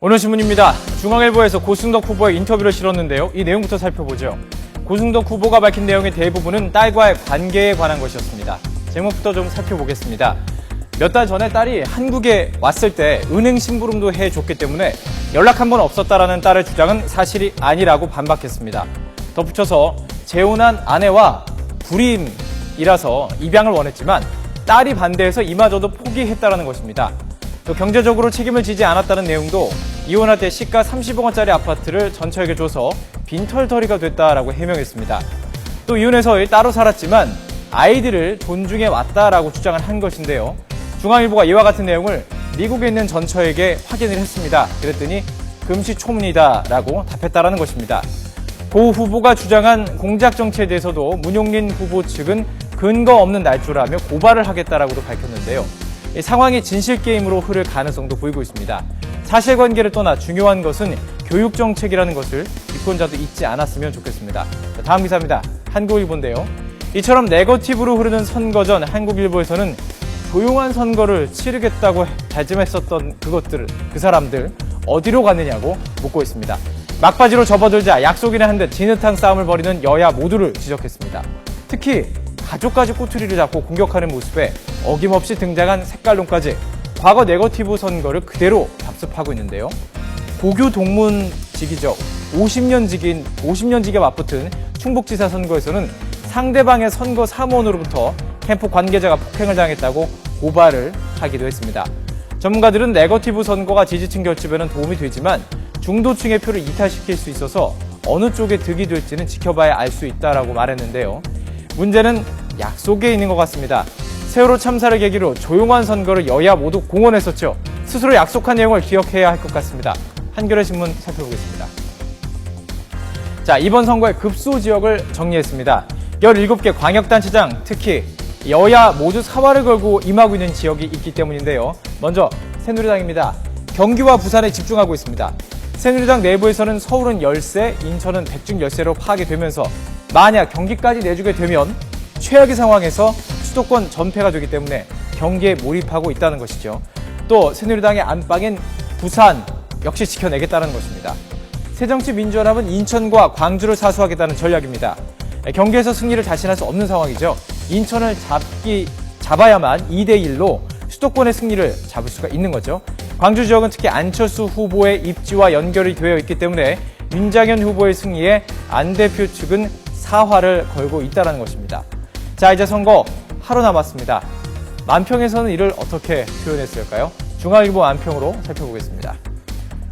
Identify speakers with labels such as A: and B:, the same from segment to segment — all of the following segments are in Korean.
A: 오늘 신문입니다. 중앙일보에서 고승덕 후보의 인터뷰를 실었는데요. 이 내용부터 살펴보죠. 고승덕 후보가 밝힌 내용의 대부분은 딸과의 관계에 관한 것이었습니다. 제목부터 좀 살펴보겠습니다. 몇 달 전에 딸이 한국에 왔을 때 은행 심부름도 해줬기 때문에 연락 한 번 없었다라는 딸의 주장은 사실이 아니라고 반박했습니다. 덧붙여서 재혼한 아내와 불임이라서 입양을 원했지만 딸이 반대해서 이마저도 포기했다라는 것입니다. 또 경제적으로 책임을 지지 않았다는 내용도 이혼할 때 시가 30억 원짜리 아파트를 전처에게 줘서 빈털터리가 됐다라고 해명했습니다. 또 이혼해서 따로 살았지만 아이들을 존중해 왔다라고 주장을 한 것인데요. 중앙일보가 이와 같은 내용을 미국에 있는 전처에게 확인을 했습니다. 그랬더니 금시초문이다라고 답했다라는 것입니다. 고 후보가 주장한 공작 정치에 대해서도 문용린 후보 측은 근거 없는 날조라며 고발을 하겠다라고도 밝혔는데요. 이 상황이 진실게임으로 흐를 가능성도 보이고 있습니다. 사실관계를 떠나 중요한 것은 교육정책이라는 것을 유권자도 잊지 않았으면 좋겠습니다. 다음 기사입니다. 한국일보인데요. 이처럼 네거티브로 흐르는 선거 전 한국일보에서는 조용한 선거를 치르겠다고 다짐했었던 그 사람들 어디로 갔느냐고 묻고 있습니다. 막바지로 접어들자 약속이나 한 듯 진흙탕 싸움을 벌이는 여야 모두를 지적했습니다. 특히 가족까지 꼬투리를 잡고 공격하는 모습에 어김없이 등장한 색깔론까지 과거 네거티브 선거를 그대로 답습하고 있는데요. 고교 동문직이죠. 50년직에 맞붙은 충북지사 선거에서는 상대방의 선거 사무원으로부터 캠프 관계자가 폭행을 당했다고 고발을 하기도 했습니다. 전문가들은 네거티브 선거가 지지층 결집에는 도움이 되지만 중도층의 표를 이탈시킬 수 있어서 어느 쪽에 득이 될지는 지켜봐야 알 수 있다라고 말했는데요. 문제는 약속에 있는 것 같습니다. 세월호 참사를 계기로 조용한 선거를 여야 모두 공언했었죠. 스스로 약속한 내용을 기억해야 할 것 같습니다. 한겨레 신문 살펴보겠습니다. 자, 이번 선거의 급소 지역을 정리했습니다. 17개 광역단체장, 특히 여야 모두 사활을 걸고 임하고 있는 지역이 있기 때문인데요. 먼저 새누리당입니다. 경기와 부산에 집중하고 있습니다. 새누리당 내부에서는 서울은 열세, 인천은 백중 열세로 파악이 되면서 만약 경기까지 내주게 되면 최악의 상황에서 수도권 전패가 되기 때문에 경기에 몰입하고 있다는 것이죠. 또 새누리당의 안방인 부산 역시 지켜내겠다는 것입니다. 새정치민주연합은 인천과 광주를 사수하겠다는 전략입니다. 경기에서 승리를 자신할 수 없는 상황이죠. 인천을 잡아야만 2대1로 수도권의 승리를 잡을 수가 있는 거죠. 광주 지역은 특히 안철수 후보의 입지와 연결이 되어 있기 때문에 윤장현 후보의 승리에 안 대표 측은 사활을 걸고 있다는 것입니다. 자, 이제 선거 하루 남았습니다. 만평에서는 이를 어떻게 표현했을까요? 중앙일보 만평으로 살펴보겠습니다.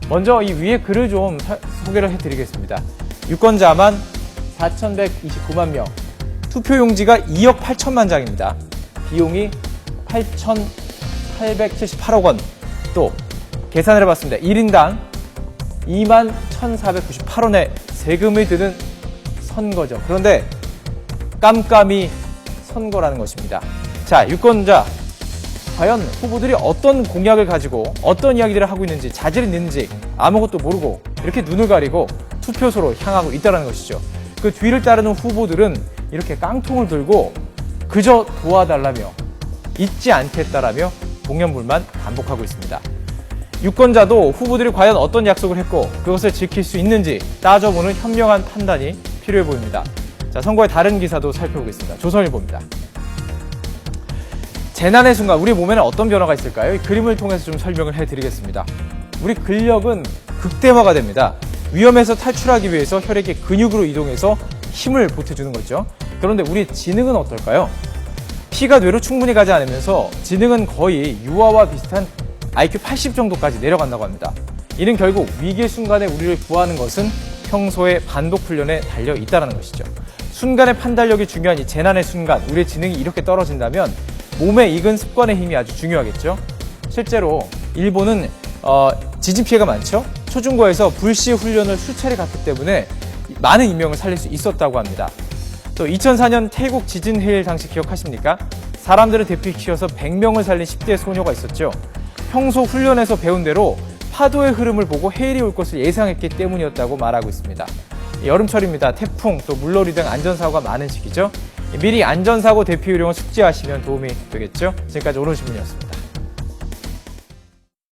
A: 먼저 이 위에 글을 좀 소개를 해드리겠습니다. 유권자만 4,129만 명, 투표용지가 2억 8천만 장입니다. 비용이 8,878억 원, 또 계산을 해봤습니다. 1인당 2만 1,498원의 세금이 드는 선거죠. 그런데 깜깜이 선거라는 것입니다. 자, 유권자, 과연 후보들이 어떤 공약을 가지고 어떤 이야기들을 하고 있는지, 자질이 있는지 아무것도 모르고 이렇게 눈을 가리고 투표소로 향하고 있다는 것이죠. 그 뒤를 따르는 후보들은 이렇게 깡통을 들고 그저 도와달라며 잊지 않겠다라며 공연불만 반복하고 있습니다. 유권자도 후보들이 과연 어떤 약속을 했고 그것을 지킬 수 있는지 따져보는 현명한 판단이 필요해 보입니다. 자, 선거의 다른 기사도 살펴보겠습니다. 조선일보입니다. 재난의 순간 우리 몸에는 어떤 변화가 있을까요? 이 그림을 통해서 좀 설명을 해드리겠습니다. 우리 근력은 극대화가 됩니다. 위험에서 탈출하기 위해서 혈액이 근육으로 이동해서 힘을 보태주는 거죠. 그런데 우리 지능은 어떨까요? 피가 뇌로 충분히 가지 않으면서 지능은 거의 유아와 비슷한 IQ 80 정도까지 내려간다고 합니다. 이는 결국 위기의 순간에 우리를 구하는 것은 평소의 반복 훈련에 달려 있다는 것이죠. 순간의 판단력이 중요한 이 재난의 순간, 우리의 지능이 이렇게 떨어진다면 몸에 익은 습관의 힘이 아주 중요하겠죠. 실제로 일본은 지진 피해가 많죠. 초중고에서 불시 훈련을 수차례 갔기 때문에 많은 인명을 살릴 수 있었다고 합니다. 또 2004년 태국 지진 해일 당시 기억하십니까? 사람들을 대피시켜서 100명을 살린 10대 소녀가 있었죠. 평소 훈련에서 배운 대로 파도의 흐름을 보고 해일이 올 것을 예상했기 때문이었다고 말하고 있습니다. 여름철입니다. 태풍, 또 물놀이 등 안전사고가 많은 시기죠. 미리 안전사고 대피 요령을 숙지하시면 도움이 되겠죠. 지금까지 오늘 신문이었습니다.